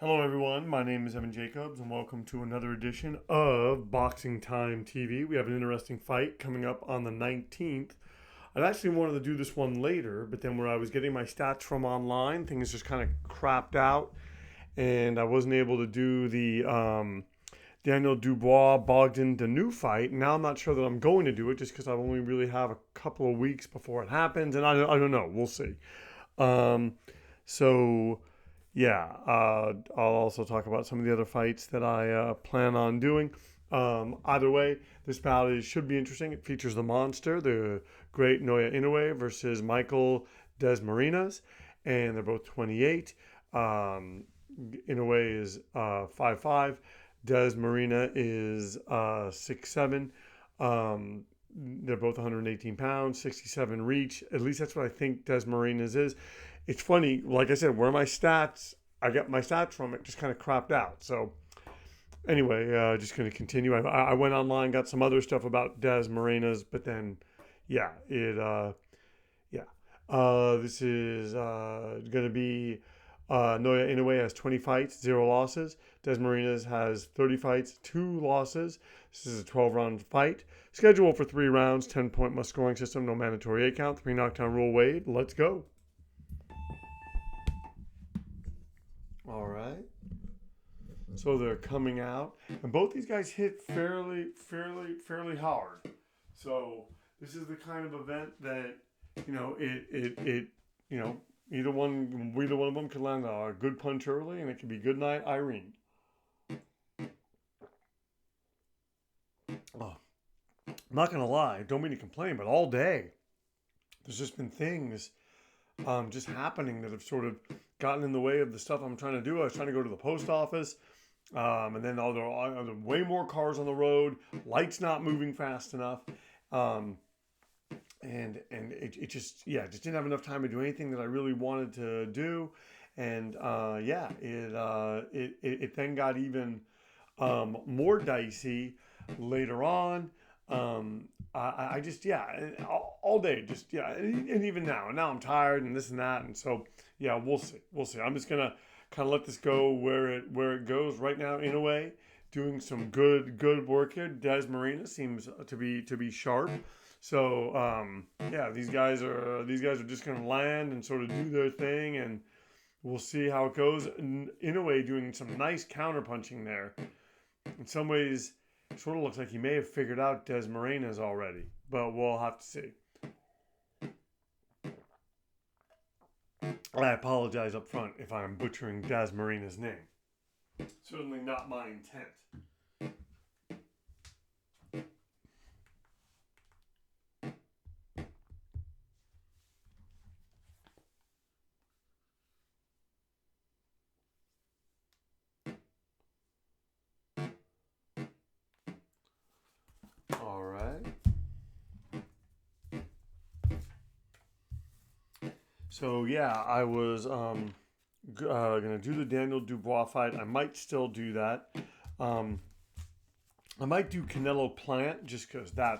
Hello, everyone. My name is Evan Jacobs, and welcome to another edition of Boxing Time TV. We have an interesting fight coming up on the 19th. I actually wanted to do this one later, but then where I was getting my stats from online, things just kind of crapped out, and I wasn't able to do the Daniel Dubois Bogdan Danu fight. Now I'm not sure that I'm going to do it just because I only really have a couple of weeks before it happens, and I don't know. We'll see. Um, so yeah, I'll also talk about some of the other fights that I plan on doing. Either way, this bout should be interesting. It features the monster, the great Naoya Inoue versus Michael Dasmarinas, and they're both 28. Um, Inoue is 5'5". Dasmarina is 6'7". They're both 118 pounds, 67 reach. At least that's what I think Dasmarinas is. It's funny, like I said, where I get my stats from, it just kind of cropped out. So anyway, just going to continue. I went online, got some other stuff about Dasmarinas, but then, yeah, yeah. This is going to be Naoya Inoue has 20 fights, 0 losses. Dasmarinas has 30 fights, 2 losses. This is a 12-round fight. Schedule for 3 rounds, 10-point must scoring system, no mandatory 8 count, 3 knockdown rule. Wade, let's go. All right. So they're coming out, and both these guys hit fairly hard. So this is the kind of event that you know either one of them could land a good punch early, and it could be good night, Irene. Oh, I'm not gonna lie, don't mean to complain, but all day there's just been things just happening that have sort of gotten in the way of the stuff I'm trying to do. I was trying to go to the post office. And then there are way more cars on the road, lights not moving fast enough. Um, and it just, yeah, just didn't have enough time to do anything that I really wanted to do. And yeah, it then got even more dicey later on. I just, yeah, all day, just, yeah, and even now. And now I'm tired and this and that. And so, yeah, we'll see. We'll see. I'm just going to kind of let this go where it goes right now, in a way. Doing some good work here. Des Marina seems to be sharp. So yeah, these guys are just going to land and sort of do their thing, and we'll see how it goes. In a way, doing some nice counter punching there. In some ways, it sort of looks like he may have figured out Des Morenas already, but we'll have to see. I apologize up front if I'm butchering Des Morena's name. Certainly not my intent. All right. So yeah, I was gonna do the Daniel Dubois fight. I might still do that. Um, I might do Canelo Plant just because I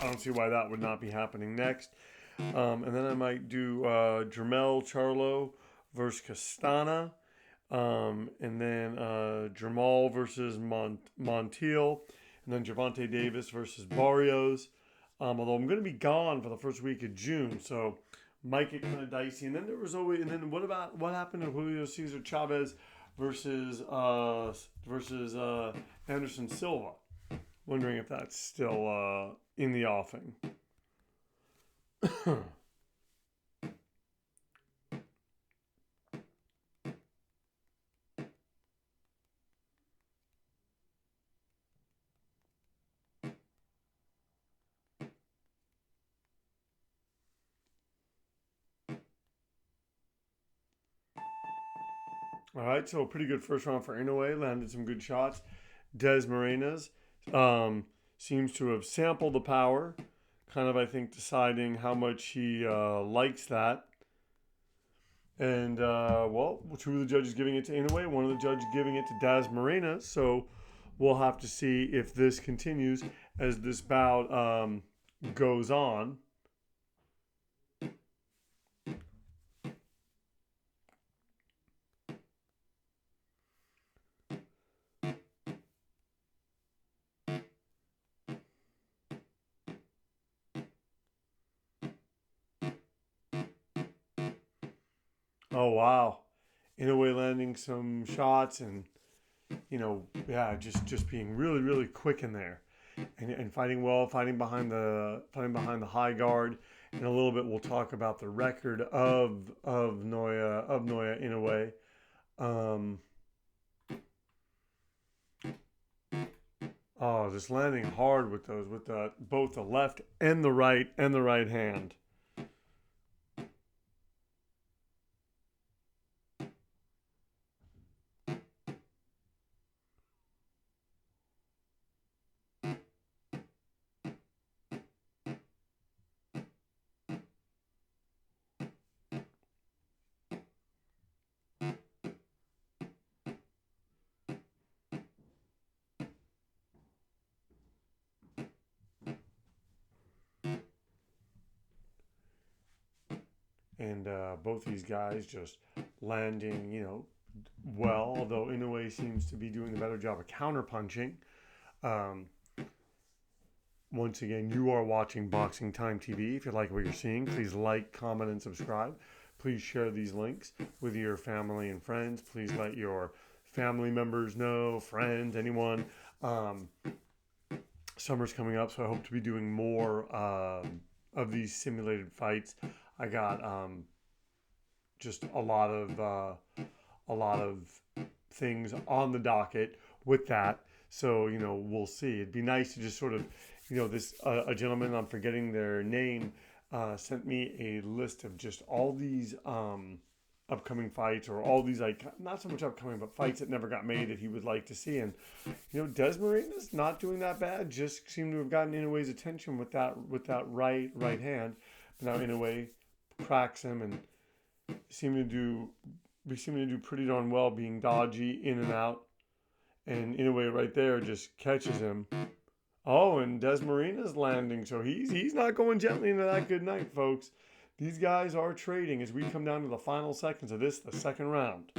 don't see why that would not be happening next. And then I might do Jermel Charlo versus Castana. And then Jamal versus Montiel. And then Javante Davis versus Barrios. Although I'm going to be gone for the first week of June, so might get kind of dicey. And then there was always, and then what happened to Julio Cesar Chavez versus Anderson Silva? Wondering if that's still in the offing. All right, so a pretty good first round for Inoue. Landed some good shots. Des Morenas um, seems to have sampled the power, kind of, I think, deciding how much he likes that. And, well, two of the judges giving it to Inoue, one of the judges giving it to Des Morenas. So we'll have to see if this continues as this bout goes on. Oh wow. Inoue landing some shots and yeah, just being really really quick in there and fighting well, fighting behind the high guard. In a little bit, we'll talk about the record of Noya Inoue. Um, oh, just landing hard with those with both the left and the right hand. And both these guys just landing, well. Although Inoue seems to be doing a better job of counter punching. Um, Once again, you are watching Boxing Time TV. If you like what you're seeing, please like, comment, and subscribe. Please share these links with your family and friends. Please let your family members know, friends, anyone. Um, Summer's coming up, so I hope to be doing more of these simulated fights. I got just a lot of things on the docket with that. So we'll see. It'd be nice to just sort of, this a gentleman, I'm forgetting their name, sent me a list of just all these upcoming fights, or all these, like, not so much upcoming, but fights that never got made that he would like to see. And Dasmarinas not doing that bad. Just seemed to have gotten Inoue's attention with that right hand. But now Inoue cracks him and seem to do we seem to do pretty darn well, being dodgy in and out. And Inoue right there just catches him. Oh, and Dasmarina's landing, so he's not going gently into that good night, folks. These guys are trading as we come down to the final seconds of this, the second round.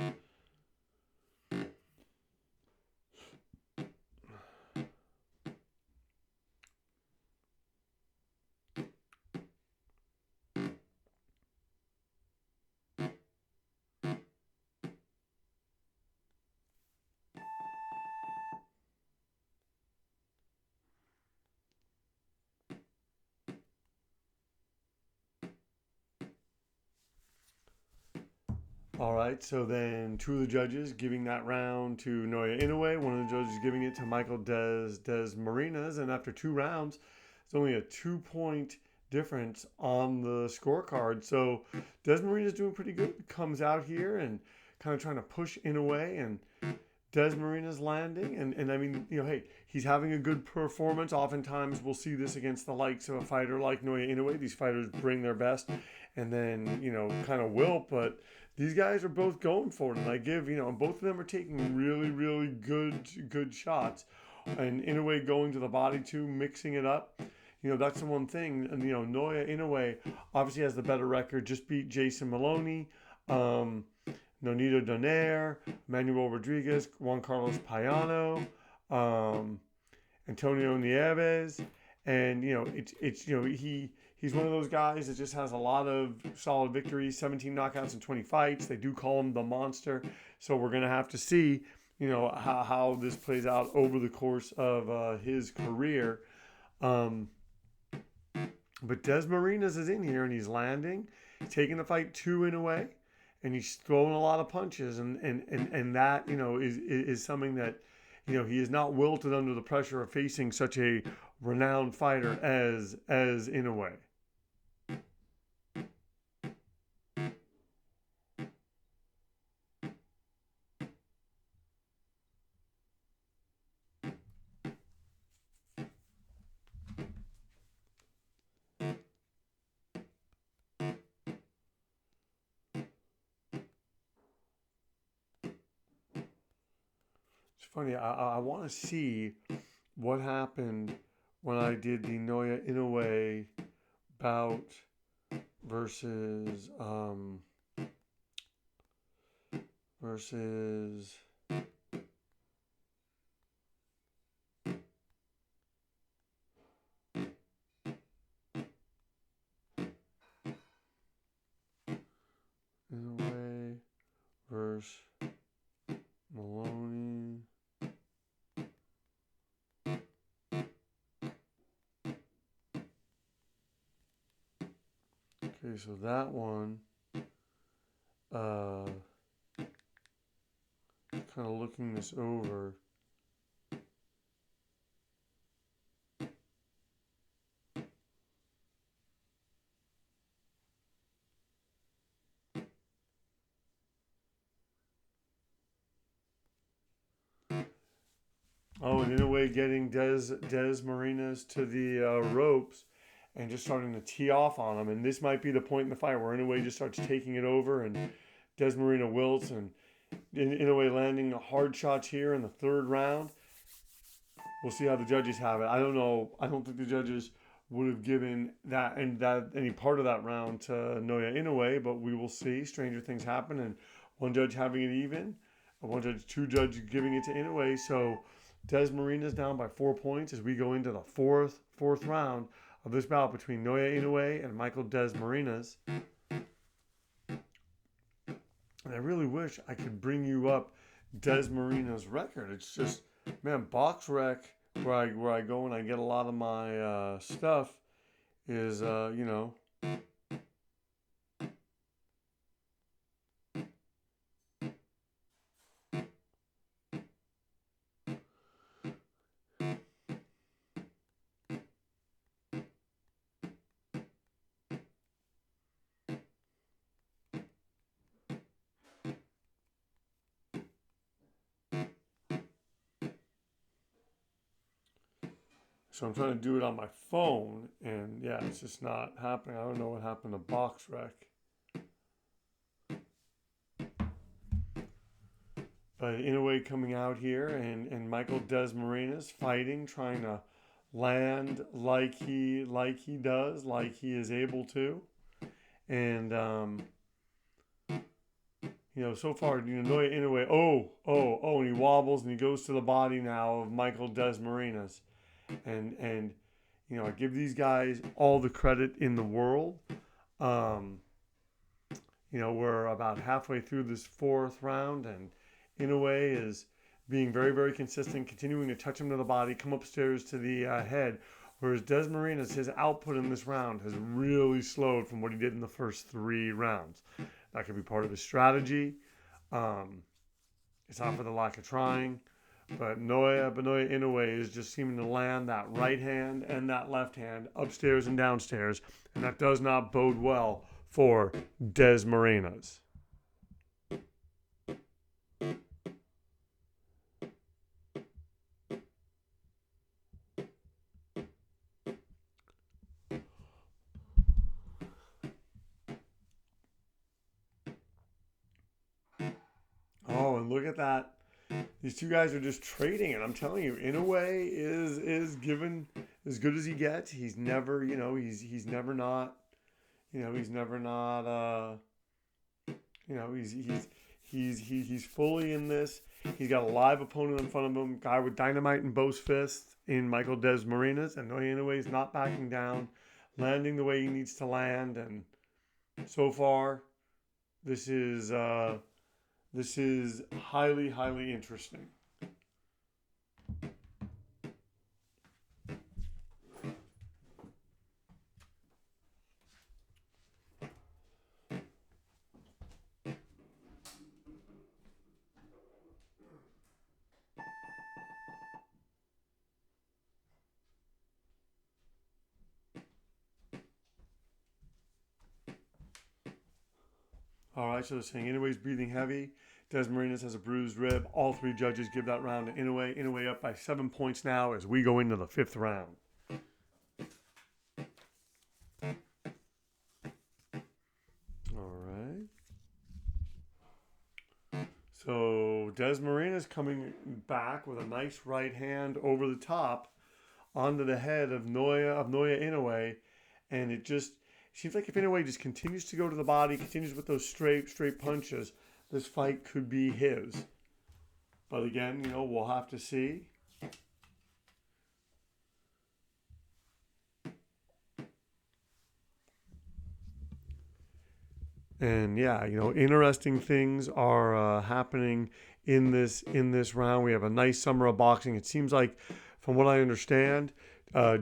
All right, so then two of the judges giving that round to Naoya Inoue, one of the judges giving it to Michael Dasmarinas, and after 2 rounds, it's only a 2 point difference on the scorecard. So Dasmarina's doing pretty good. Comes out here and kind of trying to push Inoue, and Dasmarina's landing, and I mean, hey, he's having a good performance. Oftentimes, we'll see this against the likes of a fighter like Naoya Inoue. These fighters bring their best, and then kind of wilt. But these guys are both going for it, and I give both of them are taking really, really good shots, and Inoue going to the body too, mixing it up. That's the one thing. And Naoya Inoue obviously has the better record. Just beat Jason Maloney. Nonito Donaire, Manuel Rodriguez, Juan Carlos Payano, Antonio Nieves, and he's one of those guys that just has a lot of solid victories, 17 knockouts in 20 fights. They do call him the Monster, so we're gonna have to see how this plays out over the course of his career. But Dasmarinas is in here and he's landing, taking the fight 2 in a way. And he's throwing a lot of punches, and that is something that he is not wilted under the pressure of facing such a renowned fighter as Inoue. It's funny. I want to see what happened when I did the Naoya Inoue bout versus versus Inoue Maloney. Okay, so that one, kind of looking this over. Oh, and in a way, getting Dasmarinas to the ropes and just starting to tee off on him. And this might be the point in the fight where Inoue just starts taking it over and Dasmarina wilts and Inoue landing hard shots here in the third round. We'll see how the judges have it. I don't know. I don't think the judges would have given that any part of that round to Naoya Inoue, but we will see. Stranger things happen, and one judge having it even, two judges giving it to Inoue. So Dasmarina's down by 4 points as we go into the fourth round of this bout between Naoya Inoue and Michael Dasmarinas. And I really wish I could bring you up Dasmarina's record. It's just, man, BoxRec, where I go and I get a lot of my stuff, is, you know, so I'm trying to do it on my phone, and yeah, it's just not happening. I don't know what happened to BoxRec. But Inoue coming out here, and Michael Dasmarinas fighting, trying to land like he does, like he is able to. And, you know, so far, you know, Naoya Inoue, and he wobbles and he goes to the body now of Michael Dasmarinas. And you know, I give these guys all the credit in the world. You know, we're about halfway through this fourth round, and Inoue is being very, very consistent, continuing to touch him to the body, come upstairs to the head. Whereas Dasmarinas, his output in this round has really slowed from what he did in the first 3 rounds. That could be part of his strategy. It's not for the lack of trying. But Naoya Inoue is just seeming to land that right hand and that left hand upstairs and downstairs. And that does not bode well for Dasmarinas. Oh, and look at that. These two guys are just trading, and I'm telling you, Inoue is given as good as he gets. He's never, you know, he's never not, you know, he's never not, you know, he's fully in this. He's got a live opponent in front of him, guy with dynamite in both fists in Michael Dasmarinas, and Naoya Inoue is not backing down, landing the way he needs to land, and so far, this is highly, highly interesting. All right, so they're saying Inoue's breathing heavy. Dasmarinas has a bruised rib. All 3 judges give that round to Inoue. Inoue up by 7 points now as we go into the 5th round. All right. So Dasmarinas coming back with a nice right hand over the top onto the head of Naoya Inoue, and it just seems like if Inoue just continues to go to the body, continues with those straight punches, this fight could be his. But again, you know, we'll have to see. And yeah, interesting things are happening in this round. We have a nice summer of boxing. It seems like, from what I understand,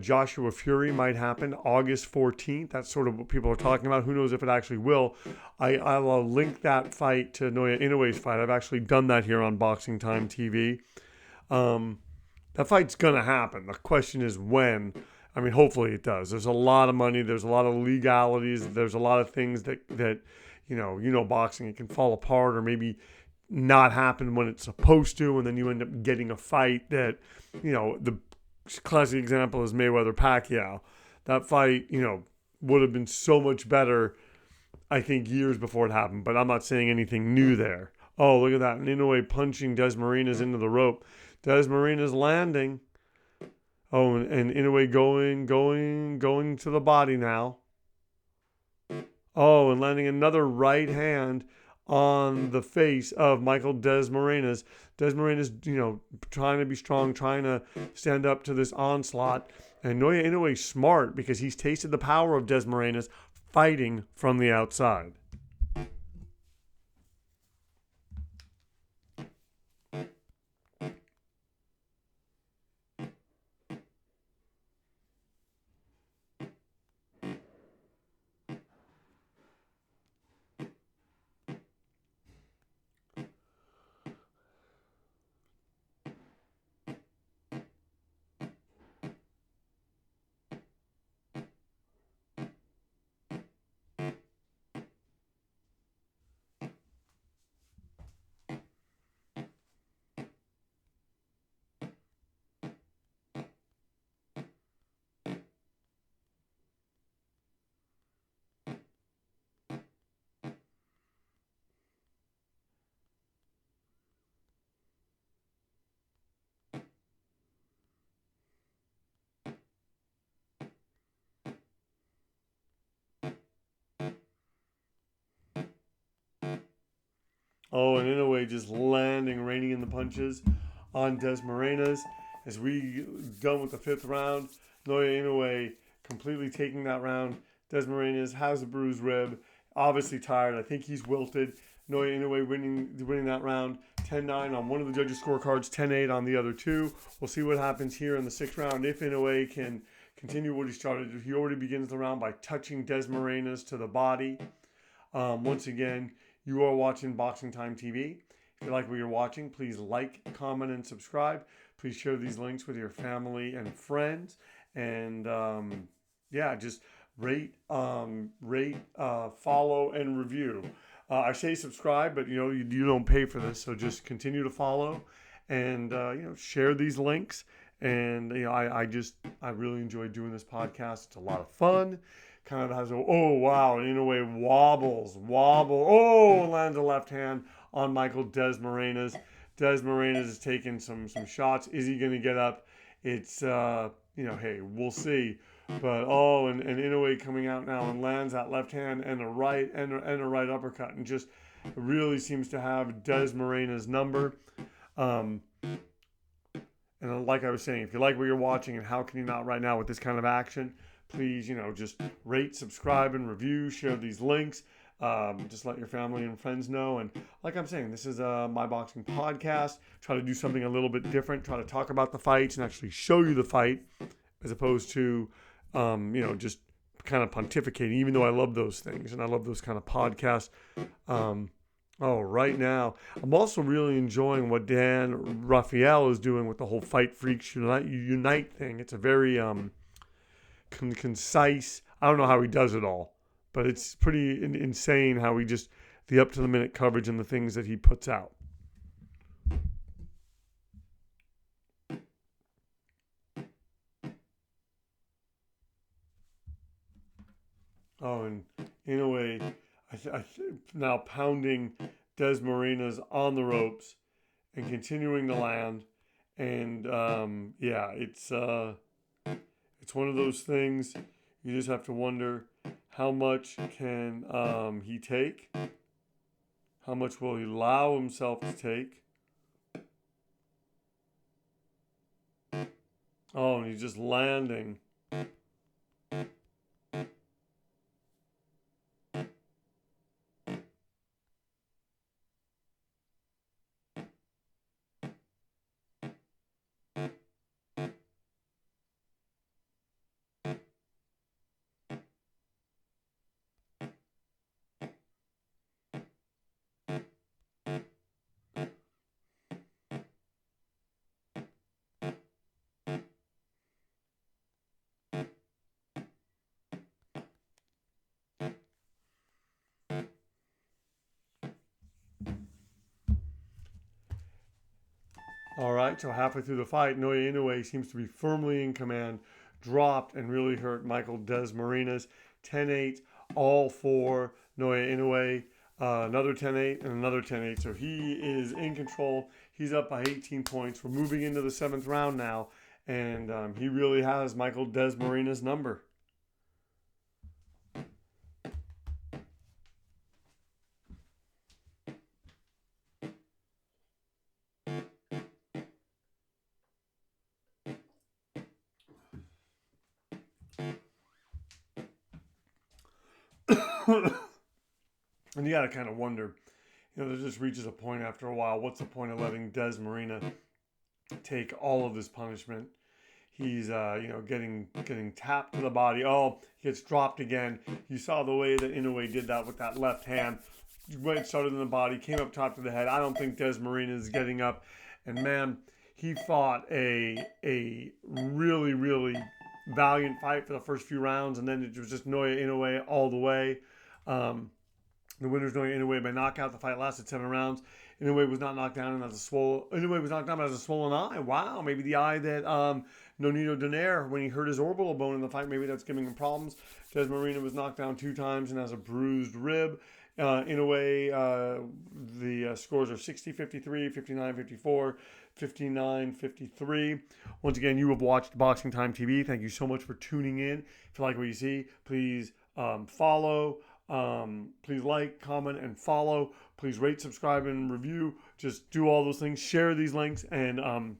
Joshua Fury might happen August 14th. That's sort of what people are talking about. Who knows if it actually will. I'll link that fight to Naoya Inoue's fight. I've actually done that here on Boxing Time TV. That fight's going to happen. The question is when. I mean, hopefully it does. There's a lot of money. There's a lot of legalities. There's a lot of things that boxing, it can fall apart or maybe not happen when it's supposed to, and then you end up getting a fight that, the classic example is Mayweather-Pacquiao. That fight, would have been so much better, I think, years before it happened, but I'm not saying anything new there. Oh, look at that. And Inoue punching Dasmarinas into the rope. Dasmarinas landing. Oh, and Inoue going to the body now. Oh, and landing another right hand on the face of Michael Dasmarinas. Dasmarinas, trying to be strong, trying to stand up to this onslaught. And Naoya Inoue smart because he's tasted the power of Dasmarinas fighting from the outside. Oh, and Inoue just landing, raining in the punches on Dasmarinas. As we done with the fifth round, Naoya Inoue completely taking that round. Dasmarinas has a bruised rib, obviously tired. I think he's wilted. Naoya Inoue winning that round, 10-9 on one of the judges' scorecards, 10-8 on the other two. We'll see what happens here in the sixth round. If Inoue can continue what he started, he already begins the round by touching Dasmarinas to the body. Once again, you are watching Boxing Time TV. If you like what you're watching, please like, comment, and subscribe. Please share these links with your family and friends. And just rate, follow, and review. I say subscribe, but you don't pay for this, so just continue to follow and share these links. And I really enjoy doing this podcast. It's a lot of fun. Kind of has in a way wobbles. Lands a left hand on Michael Dasmarinas. Dasmarinas is taking some shots. Is he going to get up? It's hey, we'll see. But and Inoue coming out now and lands that left hand and a right uppercut, and just really seems to have Dasmarinas' number. And like I was saying, if you like what you're watching, and how can you not right now with this kind of action? Please, just rate, subscribe, and review. Share these links. Just let your family and friends know. And like I'm saying, this is my boxing podcast. Try to do something a little bit different. Try to talk about the fights and actually show you the fight, as opposed to, just kind of pontificating. Even though I love those things and I love those kind of podcasts. Right now, I'm also really enjoying what Dan Raphael is doing with the whole Fight Freaks Unite thing. It's a very concise. I don't know how he does it all, but it's pretty insane how he just the up to the minute coverage and the things that he puts out. And in a way, now pounding Dasmarinas on the ropes and continuing to land, and it's one of those things you just have to wonder, how much can he take? How much will he allow himself to take? And he's just landing. All right, so halfway through the fight, Naoya Inoue seems to be firmly in command, dropped and really hurt Michael Dasmarinas. 10-8, all for Naoya Inoue. Another 10-8 and another 10-8. So he is in control. He's up by 18 points. We're moving into the 7th round now, and he really has Michael Dasmarinas' number. And you got to kind of wonder, there just reaches a point after a while. What's the point of letting Dasmarina take all of this punishment? He's, getting tapped to the body. Oh, he gets dropped again. You saw the way that Inoue did that with that left hand. Went, started in the body, came up top to the head. I don't think Dasmarina is getting up. And man, he fought a really, really valiant fight for the first few rounds, and then it was just Naoya Inoue all the way. The winner's Naoya Inoue by knockout. The fight lasted 7 rounds. Inoue was not knocked down and has a swollen. Inoue was knocked down but has a swollen eye. Wow, maybe the eye that Nonito Donaire, when he hurt his orbital bone in the fight, maybe that's giving him problems. Dasmarina was knocked down 2 times and has a bruised rib. Inoue, the scores are 60-53, 59-54, 59-53. Once again, you have watched Boxing Time TV. Thank you so much for tuning in. If you like what you see, please follow. Please like, comment, and follow. Please rate, subscribe, and review. Just do all those things. Share these links and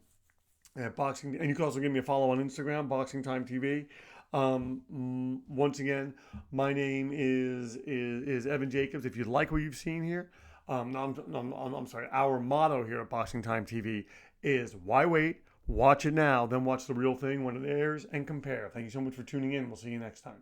boxing. And you can also give me a follow on Instagram, Boxing Time TV. Once again, my name is Evan Jacobs. If you like what you've seen here, I'm sorry. Our motto here at Boxing Time TV is why wait? Watch it now, then watch the real thing when it airs and compare. Thank you so much for tuning in. We'll see you next time.